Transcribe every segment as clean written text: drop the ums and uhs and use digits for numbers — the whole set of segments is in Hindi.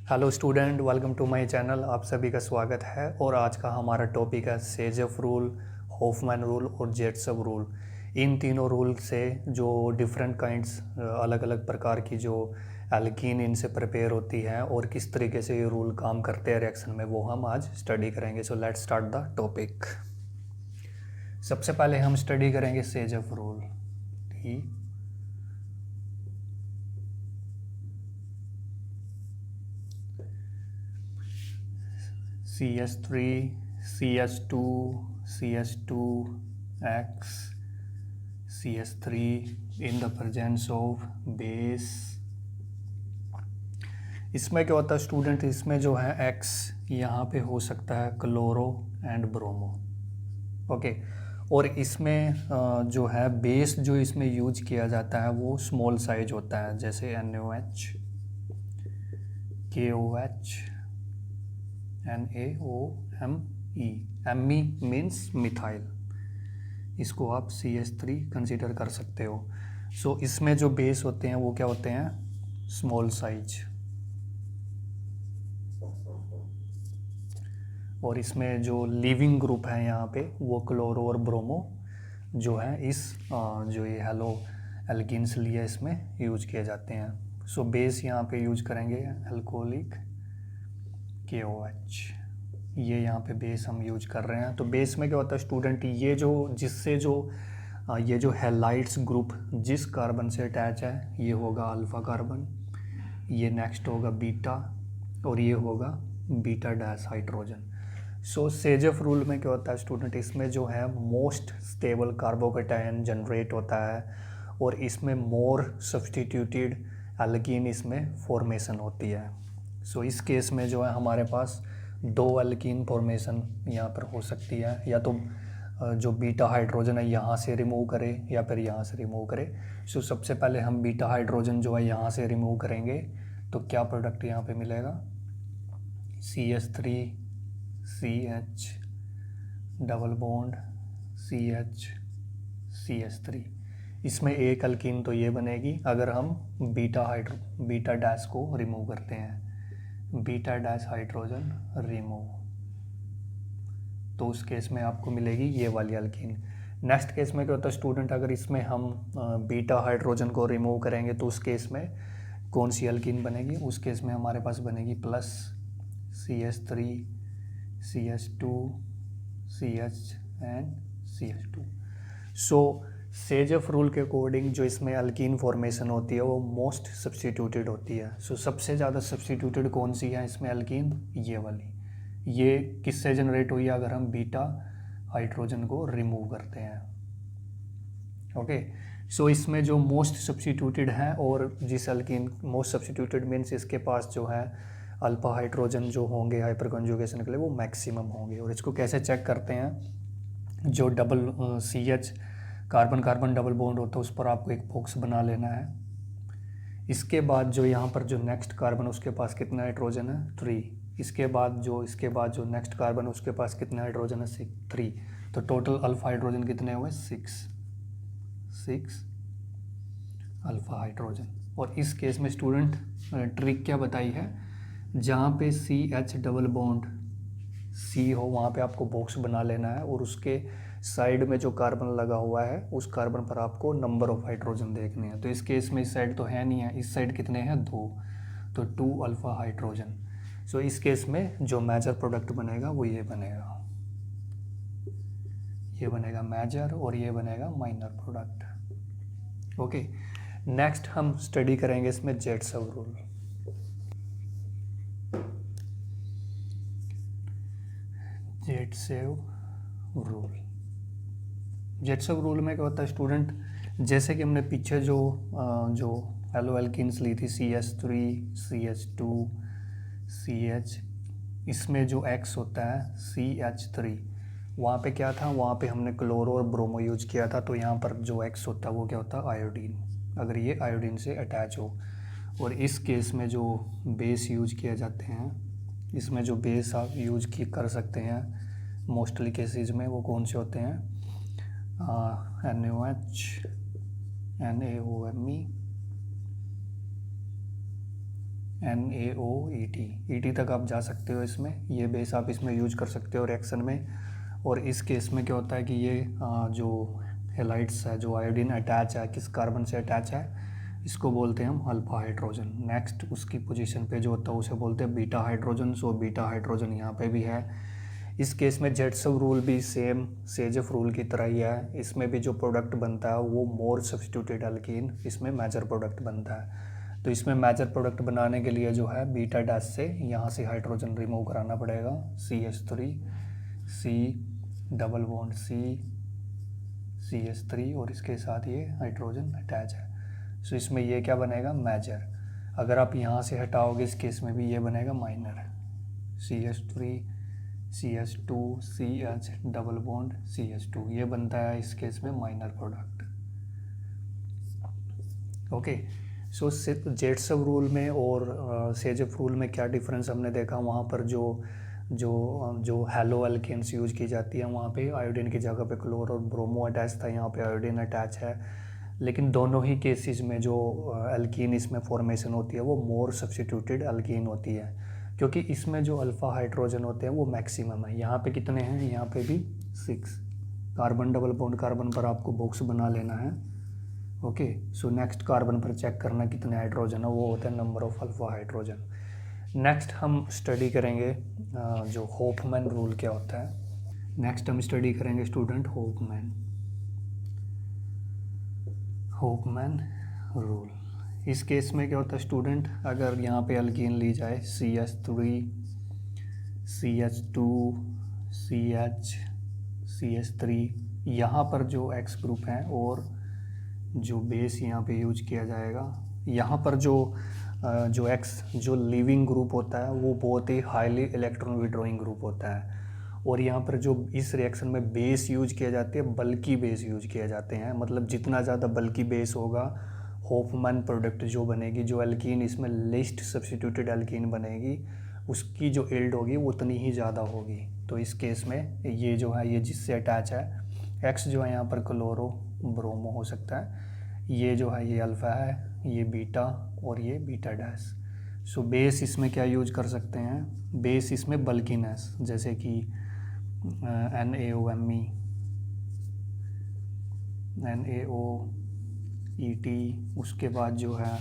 Hello student, welcome to my channel. आप सभी का स्वागत है। और आज का हमारा टॉपिक है सेजफ रूल, हॉफमैन रूल और जेट्सव रूल। इन तीनों रूल से जो डिफरेंट काइंड्स, अलग अलग प्रकार की जो एल्कीन इनसे प्रिपेयर होती है और किस तरीके से ये रूल काम करते हैं रिएक्शन में, वो हम आज स्टडी करेंगे। So let's start the topic. सबसे पहले हम स्टडी करेंगे सेजफ रूल। ठीक, CH3, CH2, CH2X, CH3 in the presence of base। इसमें क्या होता है स्टूडेंट, इसमें जो है X यहाँ पे हो सकता है क्लोरो एंड ब्रोमो। ओके। और इसमें जो है बेस जो इसमें यूज किया जाता है वो स्मॉल साइज होता है, जैसे NaOH, KOH, NaOMe। Me means methyl, इसको आप CH3 कंसीडर कर सकते हो। सो इसमें जो बेस होते हैं वो क्या होते हैं, स्मॉल साइज। और इसमें जो लिविंग ग्रुप है यहाँ पे वो क्लोरो और ब्रोमो जो है इस जो ये हेलो एल्कीन्स लिए इसमें यूज किए जाते हैं। सो बेस यहाँ पे यूज करेंगे अल्कोहलिक KOH। ये यहाँ पे बेस हम यूज कर रहे हैं। तो बेस में क्या होता है स्टूडेंट, ये जो जिससे जो ये जो हैलाइड्स ग्रुप जिस कार्बन से अटैच है ये होगा अल्फा कार्बन, ये नेक्स्ट होगा बीटा और ये होगा बीटा डैश हाइड्रोजन। सो सेजफ रूल में क्या होता है स्टूडेंट, इसमें जो है मोस्ट स्टेबल कार्बोकेटायन जनरेट होता है और इसमें मोर सब्सटीट्यूटेड एल्कीन इसमें फॉर्मेशन होती है। सो इस केस में जो है हमारे पास दो एल्कीन फॉर्मेशन यहाँ पर हो सकती है, या तो जो बीटा हाइड्रोजन है यहाँ से रिमूव करे या फिर यहाँ से रिमूव करे। सो सबसे पहले हम बीटा हाइड्रोजन जो है यहाँ से रिमूव करेंगे तो क्या प्रोडक्ट यहाँ पे मिलेगा, CH3 CH double bond CH CH3। इसमें एक अल्कीन तो ये बनेगी अगर हम बीटा डैश को रिमूव करते हैं, बीटा डैश हाइड्रोजन रिमूव, तो उस केस में आपको मिलेगी ये वाली अल्कीन। नेक्स्ट केस में क्या होता है स्टूडेंट, अगर इसमें हम बीटा हाइड्रोजन को रिमूव करेंगे तो उस केस में कौन सी अल्कीन बनेगी, उस केस में हमारे पास बनेगी plus CH3 CH2 CH and CH2। So Saytzeff rule के अकॉर्डिंग जो इसमें अल्कीन फॉर्मेशन होती है वो मोस्ट सब्स्टिट्यूटेड होती है। सो सबसे ज़्यादा सब्स्टिट्यूटेड कौन सी है इसमें अल्कीन, ये वाली। ये किससे जनरेट हुई है, अगर हम बीटा हाइड्रोजन को रिमूव करते हैं। ओके। सो इसमें जो मोस्ट सब्स्टिट्यूटेड है और जिस अल्कीन मोस्ट सब्स्टिट्यूटेड मीन्स इसके पास जो है अल्फा हाइड्रोजन जो होंगे हाइपर कंजुगेशन के लिए वो मैक्सिमम होंगे। और इसको कैसे चेक करते हैं, जो double CH carbon carbon double bond होता है उस पर आपको एक बॉक्स बना लेना है। इसके बाद जो यहाँ पर जो नेक्स्ट कार्बन उसके पास कितना हाइड्रोजन है, 3। इसके बाद जो नेक्स्ट कार्बन उसके पास कितना हाइड्रोजन है, 3। तो टोटल अल्फा हाइड्रोजन कितने हुए, 6 अल्फा हाइड्रोजन। और इस केस में स्टूडेंट ट्रिक क्या बताई है, जहाँ पे CH डबल बॉन्ड C हो वहाँ पे आपको बॉक्स बना लेना है और उसके साइड में जो कार्बन लगा हुआ है उस कार्बन पर आपको नंबर ऑफ हाइड्रोजन देखने हैं। तो इस केस में इस साइड तो है नहीं है, इस साइड कितने हैं, 2, तो 2 अल्फा हाइड्रोजन। सो इस केस में जो मेजर प्रोडक्ट बनेगा वो ये बनेगा मेजर और ये बनेगा माइनर प्रोडक्ट। ओके। नेक्स्ट हम स्टडी करेंगे इसमें जेट्सव रूल। जेट्सव रूल में क्या होता है स्टूडेंट, जैसे कि हमने पीछे जो हेलो एल्कीन्स ली थी CH3 CH2 CH, इसमें जो X होता है CH3, वहाँ पे क्या था, वहाँ पे हमने क्लोरो और ब्रोमो यूज किया था। तो यहाँ पर जो X होता है वो क्या होता है, आयोडीन, अगर ये आयोडीन से अटैच हो। और इस केस में जो बेस यूज किए जाते हैं, इसमें जो बेस आप यूज कर सकते हैं मोस्टली केसेस में, वो कौन से होते हैं, NaOH NaOMe NaOET, ET तक आप जा सकते हो इसमें, ये बेस आप इसमें यूज कर सकते हो रिएक्शन में। और इस केस में क्या होता है कि ये जो हेलाइड्स है, जो आयोडीन अटैच है, किस कार्बन से अटैच है, इसको बोलते हैं हम अल्फा हाइड्रोजन। नेक्स्ट उसकी पोजीशन पे जो होता है उसे बोलते हैं beta hydrogen. So beta hydrogen यहाँ पे भी है। इस केस में जेट्सव रूल भी सेम सेजफ रूल की तरह ही है। इसमें भी जो प्रोडक्ट बनता है वो मोर सब्स्टिट्यूटेड अल्कीन इसमें मेजर प्रोडक्ट बनता है। तो इसमें मेजर प्रोडक्ट बनाने के लिए जो है बीटा डैश से यहाँ से हाइड्रोजन रिमूव कराना पड़ेगा, CH3, C double bond CH3 और इसके साथ ये हाइड्रोजन अटैच है। सो इसमें ये क्या बनेगा, मेजर। अगर आप यहाँ से हटाओगे इस केस में भी ये बनेगा minor, CH3 CH2 CH double bond CH2, ये बनता है इस केस में माइनर प्रोडक्ट। ओके, सो जेट्सव रूल में और सेजफ रूल में क्या डिफरेंस हमने देखा, वहाँ पर जो हैलो अल्केन्स यूज की जाती है वहाँ पे आयोडीन की जगह पे क्लोर और ब्रोमो अटैच था, यहाँ पे आयोडीन अटैच है। लेकिन दोनों ही केसेस में जो अल्कीन इसमें फॉर्मेशन होती है वो मोर सब्स्टिट्यूटेड अल्कीन होती है, क्योंकि इसमें जो अल्फ़ा हाइड्रोजन होते हैं वो मैक्सिमम है। यहाँ पे कितने हैं, यहाँ पे भी 6 कार्बन डबल बॉन्ड कार्बन पर आपको बॉक्स बना लेना है। ओके, सो नेक्स्ट कार्बन पर चेक करना कितने हाइड्रोजन है, वो होता है number of alpha hydrogen. Next हम स्टडी करेंगे जो होफमैन रूल क्या होता है। नेक्स्ट हम स्टडी करेंगे स्टूडेंट होफमैन रूल। इस केस में क्या होता है स्टूडेंट, अगर यहाँ पे अल्कीन ली जाए CH3 CH2 CH3, यहाँ पर जो X ग्रुप है और जो बेस यहाँ पे यूज किया जाएगा, यहाँ पर जो X जो लीविंग ग्रुप होता है वो बहुत ही हाईली इलेक्ट्रॉन विड्रॉइंग ग्रुप होता है। और यहाँ पर जो इस रिएक्शन में बेस यूज किया जाते हैं, बल्कि बेस यूज किए जाते हैं, मतलब जितना ज़्यादा बल्कि बेस होगा होफमैन प्रोडक्ट जो बनेगी, जो अल्कीन इसमें लिस्ट सब्स्टिट्यूटेड अल्कीन बनेगी, उसकी जो यील्ड होगी वो उतनी ही ज़्यादा होगी। तो इस केस में ये जो है, ये जिससे अटैच है X जो है यहाँ पर क्लोरो ब्रोमो हो सकता है, ये जो है ये अल्फ़ा है, ये बीटा और ये बीटा डैश। सो बेस इसमें क्या यूज कर सकते हैं, बेस इसमें बल्कीनेस, जैसे कि NaOMe NaOET, उसके बाद जो है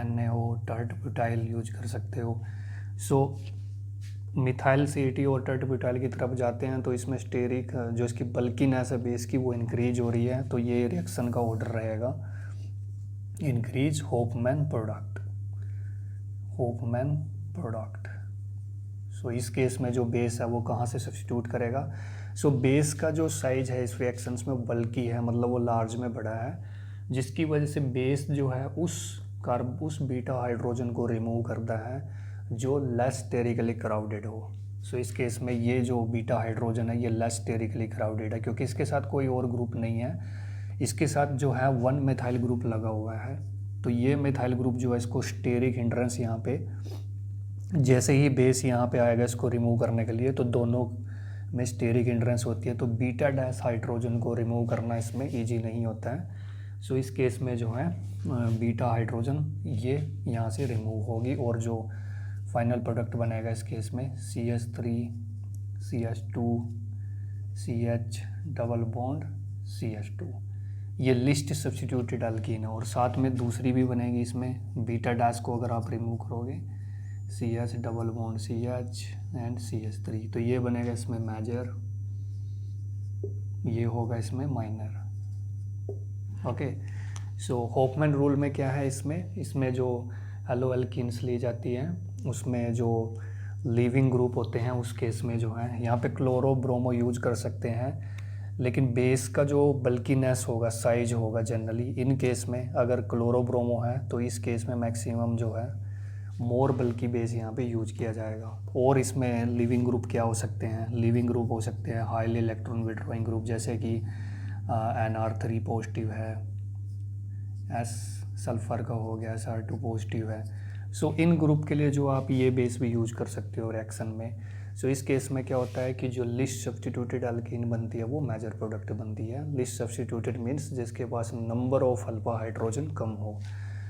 NaO टर्ट ब्यूटाइल यूज कर सकते हो। सो मिथाइल CET और टर्ट ब्यूटाइल की तरफ जाते हैं तो इसमें स्टेरिक जो इसकी बल्कीनेस है बेस की वो इंक्रीज हो रही है, तो ये रिएक्शन का ऑर्डर रहेगा इंक्रीज होफमैन प्रोडक्ट। सो इस केस में जो बेस है वो कहाँ से सब्स्टिट्यूट करेगा, सो बेस का जो साइज है इस रिएक्शंस में बल्कि है, मतलब वो लार्ज में बड़ा है, जिसकी वजह से बेस जो है उस बीटा हाइड्रोजन को रिमूव करता है जो लेस स्टेरिकली क्राउडेड हो। सो इस केस में ये जो बीटा हाइड्रोजन है ये लेस स्टेरिकली क्राउडेड है, क्योंकि इसके साथ कोई और ग्रुप नहीं है, इसके साथ जो है 1 मिथाइल ग्रुप लगा हुआ है। तो ये मिथाइल ग्रुप जो है इसको स्टेरिक हिंड्रेंस यहाँ पे, जैसे ही बेस यहाँ पे आएगा इसको रिमूव करने के लिए, तो दोनों में स्टेरिक हिंड्रेंस होती है, तो बीटा डैश हाइड्रोजन को रिमूव करना इसमें ईजी नहीं होता है। सो इस केस में जो है बीटा हाइड्रोजन ये यहाँ से रिमूव होगी और जो फाइनल प्रोडक्ट बनेगा इस केस में CH3 CH2 CH double bond CH2, ये लिस्ट सब्स्टिट्यूटेड अल्कीन है। और साथ में दूसरी भी बनेगी इसमें, बीटा डैश को अगर आप रिमूव करोगे CH double bond CH and CH3, तो ये बनेगा इसमें मेजर, ये होगा इसमें माइनर। ओके, सो होफमैन रूल में क्या है, इसमें जो हेलो अल्कीन्स ली जाती हैं उसमें जो लीविंग ग्रुप होते हैं उस केस में जो है यहाँ पे क्लोरो ब्रोमो यूज कर सकते हैं, लेकिन बेस का जो बल्कीनेस होगा, साइज होगा, जनरली इन केस में अगर क्लोरो ब्रोमो है तो इस केस में मैक्सिमम जो है मोर बल्कि बेस यहाँ पे यूज किया जाएगा। और इसमें लिविंग ग्रुप क्या हो सकते हैं, लिविंग ग्रुप हो सकते हैं हाईली इलेक्ट्रॉन विड्रॉइंग ग्रुप, जैसे कि NR3 पॉजिटिव है, S सल्फर का हो गया, SR2 पॉजिटिव है। सो इन ग्रुप के लिए जो आप ये बेस भी यूज कर सकते हो रिएक्शन में। सो इस केस में क्या होता है कि जो लिस्ट सब्स्टिट्यूटेड अल्कीन बनती है वो मेजर प्रोडक्ट बनती है। लिस्ट सब्स्टिट्यूटेड मीन्स जिसके पास नंबर ऑफ अल्फा हाइड्रोजन कम हो।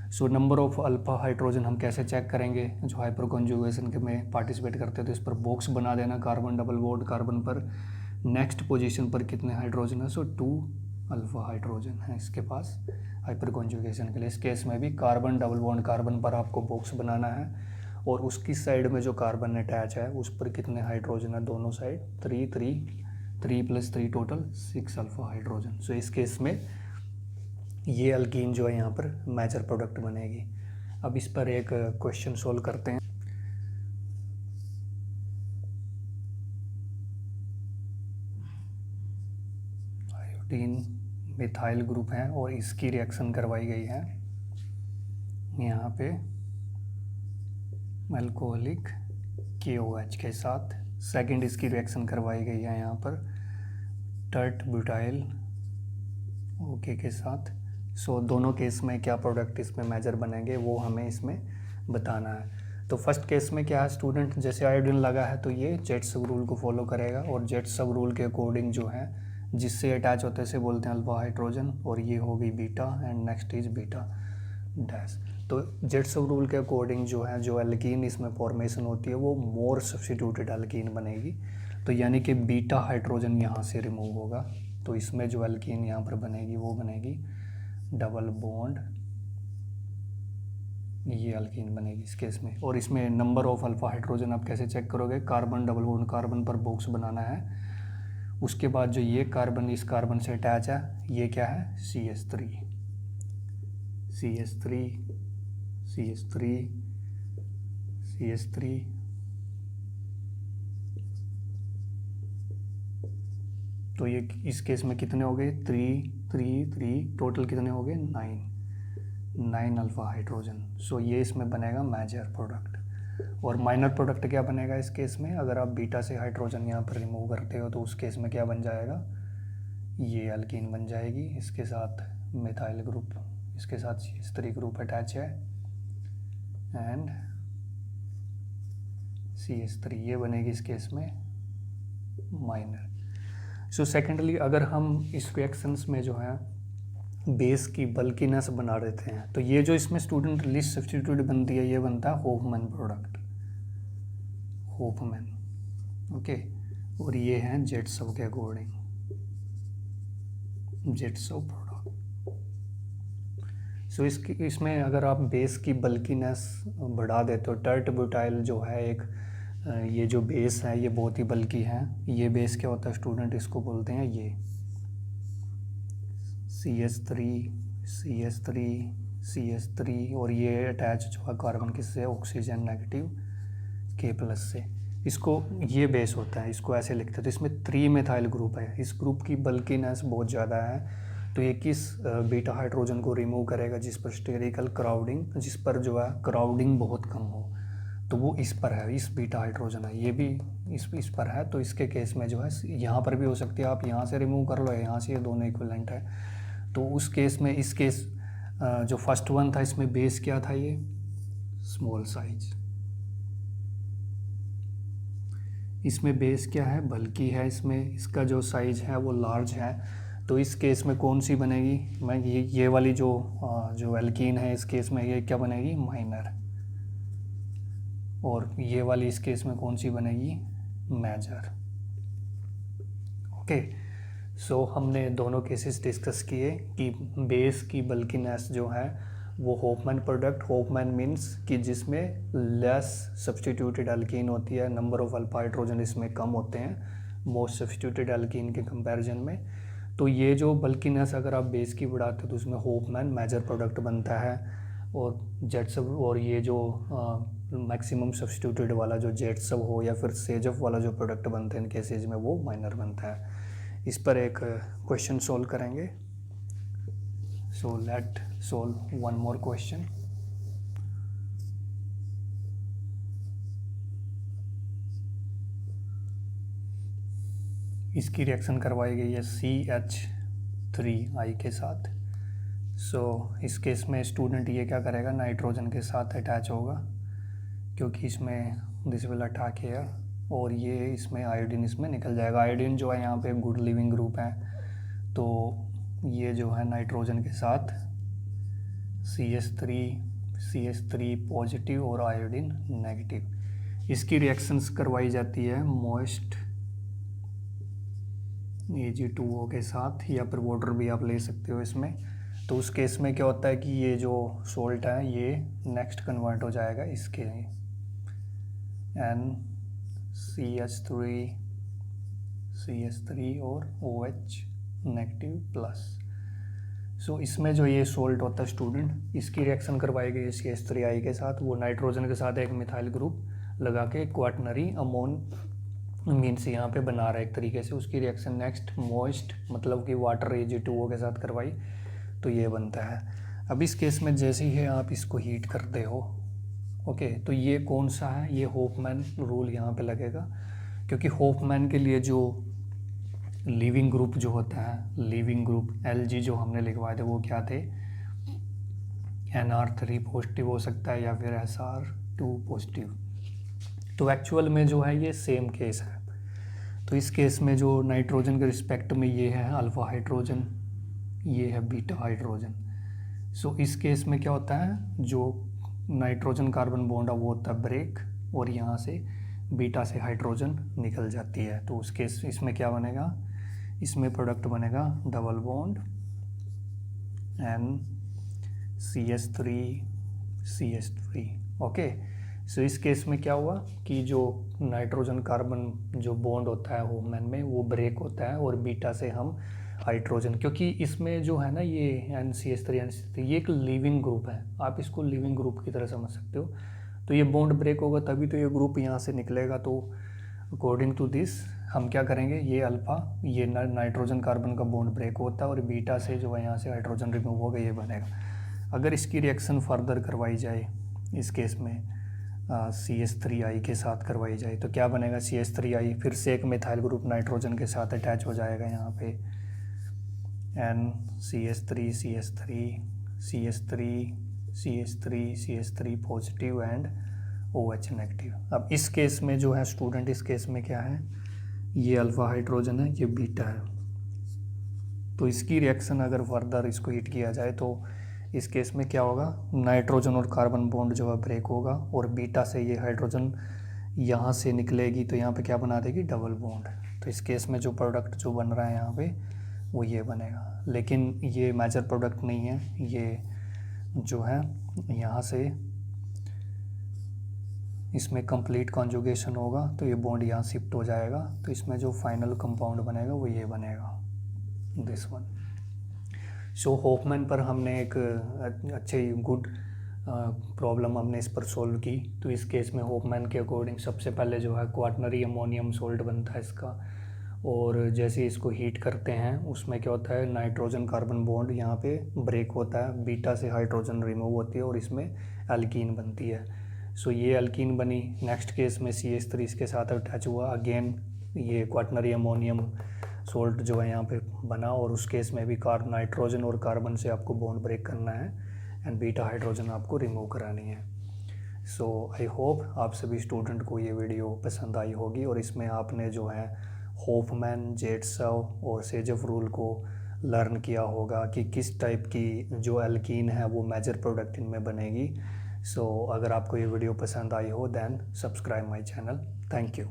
So number of alpha hydrogen हम कैसे चेक करेंगे, जो हाइपर कॉन्जुगेशन के में पार्टिसिपेट करते हैं तो इस पर बॉक्स बना देना, कार्बन डबल बॉन्ड, कार्बन पर नेक्स्ट पोजीशन पर कितने हाइड्रोजन है, सो 2 अल्फा हाइड्रोजन है इसके पास हाइपर कॉन्जुगेशन के लिए। इस केस में भी कार्बन डबल बॉन्ड कार्बन पर आपको बॉक्स बनाना है और उसकी साइड में जो कार्बन अटैच है उस पर कितने हाइड्रोजन है, दोनों साइड 3 + 3 टोटल 6 अल्फा हाइड्रोजन। सो इस केस में ये अल्कीन जो है यहाँ पर मेजर प्रोडक्ट बनेगी। अब इस पर एक क्वेश्चन सोल्व करते हैं। आयोडीन मिथाइल ग्रुप है और इसकी रिएक्शन करवाई गई है यहाँ पे अल्कोहलिक KOH के साथ। सेकंड इसकी रिएक्शन करवाई गई है यहाँ पर टर्ट ब्यूटाइल OK के साथ। सो दोनों केस में क्या प्रोडक्ट इसमें मेजर बनेंगे वो हमें इसमें बताना है। तो फर्स्ट केस में क्या है स्टूडेंट, जैसे आयोडीन लगा है तो ये जेट सब रूल को फॉलो करेगा और जेट सब रूल के अकॉर्डिंग जो है जिससे अटैच होते से बोलते हैं अल्फा हाइड्रोजन, और ये हो गई beta and next is beta dash. तो जेट सब रूल के अकॉर्डिंग जो है जो एल्कीन इसमें फॉर्मेशन होती है वो मोर सब्स्टिट्यूटेड एल्कीन बनेगी। तो यानी कि बीटा हाइड्रोजन यहाँ से रिमूव होगा तो इसमें जो एल्कीन यहाँ पर बनेगी वो बनेगी डबल बॉन्ड, ये एल्कीन बनेगी इस केस में। और इसमें नंबर ऑफ अल्फा हाइड्रोजन आप कैसे चेक करोगे, कार्बन डबल बॉन्ड कार्बन पर बॉक्स बनाना है, उसके बाद जो ये कार्बन इस कार्बन से अटैच है ये क्या है CH3 CH3 CH3 CH3 तो ये इस केस में कितने हो गए 3 टोटल कितने हो गए 9 अल्फा हाइड्रोजन। सो ये इसमें बनेगा मेजर प्रोडक्ट। और माइनर प्रोडक्ट क्या बनेगा इस केस में, अगर आप बीटा से हाइड्रोजन यहाँ पर रिमूव करते हो तो उस केस में क्या बन जाएगा, ये एल्कीन बन जाएगी, इसके साथ मिथाइल ग्रुप, इसके साथ CH3 ग्रुप अटैच है एंड CH3 ये बनेगी इस केस में माइनर। सो सेकेंडली अगर हम इस रिएक्शंस में जो है बेस की बल्कीनेस बना देते हैं तो ये जो इसमें स्टूडेंट लिस्ट सब्स्टिट्यूट बनती है ये बनता है होफमैन प्रोडक्ट, होफमैन ओके। और ये हैं जेट्सव के अकॉर्डिंग जेट्सव प्रोडक्ट। सो इसमें अगर आप बेस की बल्कीनेस बढ़ा देते हो, टर्ट ब्यूटाइल जो है एक ये जो बेस है ये बहुत ही बल्कि है, ये बेस क्या होता है स्टूडेंट, इसको बोलते हैं ये CH3 और ये अटैच जो है कार्बन किससे, ऑक्सीजन नेगेटिव K+ से, इसको ये बेस होता है, इसको ऐसे लिखते हैं। तो इसमें 3 मेथाइल ग्रुप है, इस ग्रुप की बल्कीनेस बहुत ज़्यादा है तो ये किस बीटा हाइड्रोजन को रिमूव करेगा जिस पर स्टेरिकल क्राउडिंग, जिस पर जो है क्राउडिंग बहुत कम हो, तो वो इस पर है, इस बीटा हाइड्रोजन है, ये भी इस पर है। तो इसके केस में जो है यहाँ पर भी हो सकती है, आप यहाँ से रिमूव कर लो, यहाँ से, ये दोनों इक्विवेलेंट है। तो उस केस में इस केस जो फर्स्ट वन था इसमें बेस क्या था, ये स्मॉल साइज, इसमें बेस क्या है बल्कि है, इसमें इसका जो साइज है वो लार्ज है। तो इस केस में कौन सी बनेगी, मैं ये वाली जो एल्कीन है इस केस में ये क्या बनेगी माइनर, और ये वाली इस केस में कौन सी बनेगी मेजर ओके। सो हमने दोनों केसेस डिस्कस किए कि बेस की बल्कीनेस जो है वो होफमैन प्रोडक्ट, होफमैन मीन्स कि जिसमें लेस सब्स्टिट्यूटेड एल्कीन होती है, नंबर ऑफ अल्फा हाइड्रोजन इसमें कम होते हैं मोस्ट सब्स्टिट्यूटेड एल्कीन के कंपैरिजन में। तो ये जो बल्कीनेस अगर आप बेस की बढ़ाते हो तो उसमें होफमैन मेजर प्रोडक्ट बनता है, और जेट्सव और ये जो मैक्सिमम सब्स्टिट्यूटेड वाला जो जेट्सव हो या फिर सेजव वाला जो प्रोडक्ट बनते हैं इन केसेज में वो माइनर बनता है। इस पर एक क्वेश्चन सोल्व करेंगे। So let solve one more question. इसकी रिएक्शन करवाई गई है CH3I के साथ। सो इस केस में स्टूडेंट ये क्या करेगा, नाइट्रोजन के साथ अटैच होगा क्योंकि इसमें दिस विल अटैक हियर, और ये इसमें आयोडीन इसमें निकल जाएगा। आयोडीन जो है यहाँ पे गुड लिविंग ग्रुप है, तो ये जो है नाइट्रोजन के साथ CH3 पॉजिटिव और आयोडीन नेगेटिव। इसकी रिएक्शंस करवाई जाती है मोस्ट Ag2O के साथ, या फिर वाटर भी आप ले सकते हो इसमें। तो उस केस में क्या होता है कि ये जो सोल्ट है ये नेक्स्ट कन्वर्ट हो जाएगा इसके CH3 और OH नेगेटिव प्लस। सो इसमें जो ये सोल्ट होता है स्टूडेंट, इसकी रिएक्शन करवाई गई CH3I के साथ, वो नाइट्रोजन के साथ एक मिथाइल ग्रुप लगा के क्वाटनरी अमोन मीन्स यहाँ पे बना रहा है एक तरीके से। उसकी रिएक्शन नेक्स्ट मोइस्ट मतलब कि वाटर Ag2O के साथ करवाई तो ये बनता है। अब इस केस में जैसे ही आप इसको हीट करते हो, ओके, तो ये कौन सा है, ये होफमैन रूल यहाँ पे लगेगा, क्योंकि होफमैन के लिए जो लिविंग ग्रुप जो होता है, लिविंग ग्रुप Lg जो हमने लिखवाए थे वो क्या थे, Nr3 पॉजिटिव हो सकता है या फिर Sr2 पॉजिटिव। तो एक्चुअल में जो है ये सेम केस है। तो इस केस में जो नाइट्रोजन के रिस्पेक्ट में ये है अल्फा हाइड्रोजन, ये है बीटा हाइड्रोजन। सो इस केस में क्या होता है, जो नाइट्रोजन कार्बन बॉन्ड है वो होता है ब्रेक, और यहाँ से बीटा से हाइड्रोजन निकल जाती है। तो उस केस इसमें क्या बनेगा, इसमें प्रोडक्ट बनेगा डबल बॉन्ड CH3 ओके। सो इस केस में क्या हुआ कि जो नाइट्रोजन कार्बन जो बॉन्ड होता है होमैन में वो ब्रेक होता है, और बीटा से हम हाइड्रोजन, क्योंकि इसमें जो है ना ये NCH3 ये एक लिविंग ग्रुप है, आप इसको लिविंग ग्रुप की तरह समझ सकते हो। तो ये बॉन्ड ब्रेक होगा तभी तो ये ग्रुप यहाँ से निकलेगा। तो अकॉर्डिंग टू दिस हम क्या करेंगे, ये अल्फ़ा, ये नाइट्रोजन कार्बन का बॉन्ड ब्रेक होता है और बीटा से जो है यहाँ से हाइड्रोजन रिमूव होगा, ये बनेगा। अगर इसकी रिएक्शन फर्दर करवाई जाए, इस केस में CH3I के साथ करवाई जाए तो क्या बनेगा, CH3I फिर से एक मिथाइल ग्रुप नाइट्रोजन के साथ अटैच हो जाएगा यहाँ पे, CH3 positive and OH negative. अब इस केस में जो है स्टूडेंट, इस केस में क्या है, ये अल्फ़ा हाइड्रोजन है, ये बीटा है। तो इसकी रिएक्शन अगर फर्दर इसको हीट किया जाए तो इस केस में क्या होगा, नाइट्रोजन और कार्बन बॉन्ड जो है ब्रेक होगा, और बीटा से ये हाइड्रोजन यहाँ से निकलेगी तो यहाँ पे क्या बना देगी, डबल बॉन्ड। तो इस केस में जो प्रोडक्ट जो बन रहा है यहाँ पे वो ये बनेगा, लेकिन ये मेजर प्रोडक्ट नहीं है, ये जो है यहाँ से इसमें कंप्लीट कॉन्जुगेशन होगा तो ये बॉन्ड यहाँ शिफ्ट हो जाएगा, तो इसमें जो फाइनल कंपाउंड बनेगा वो ये बनेगा, दिस वन। सो होफमैन पर हमने एक अच्छे गुड प्रॉब्लम हमने इस पर सोल्व की। तो इस केस में होफमैन के अकॉर्डिंग सबसे पहले जो है क्वाटनरी अमोनियम सोल्ट बनता है इसका, और जैसे इसको हीट करते हैं उसमें क्या होता है, नाइट्रोजन कार्बन बॉन्ड यहाँ पे ब्रेक होता है, बीटा से हाइड्रोजन रिमूव होती है और इसमें एल्कीन बनती है। सो ये एल्कीन बनी। नेक्स्ट केस में CH3 इसके साथ अटैच हुआ, अगेन ये क्वाटनरी अमोनियम सोल्ट जो है यहाँ पे बना, और उस केस में भी नाइट्रोजन और कार्बन से आपको बॉन्ड ब्रेक करना है एंड बीटा हाइड्रोजन आपको रिमूव करानी है। सो आई होप आप सभी स्टूडेंट को ये वीडियो पसंद आई होगी, और इसमें आपने जो है होफमैन, जेट्सव और सेजफ रूल को लर्न किया होगा कि किस टाइप की जो एल्कीन है वो मेजर प्रोडक्ट इनमें बनेगी। सो अगर आपको ये वीडियो पसंद आई हो then subscribe my channel. Thank you.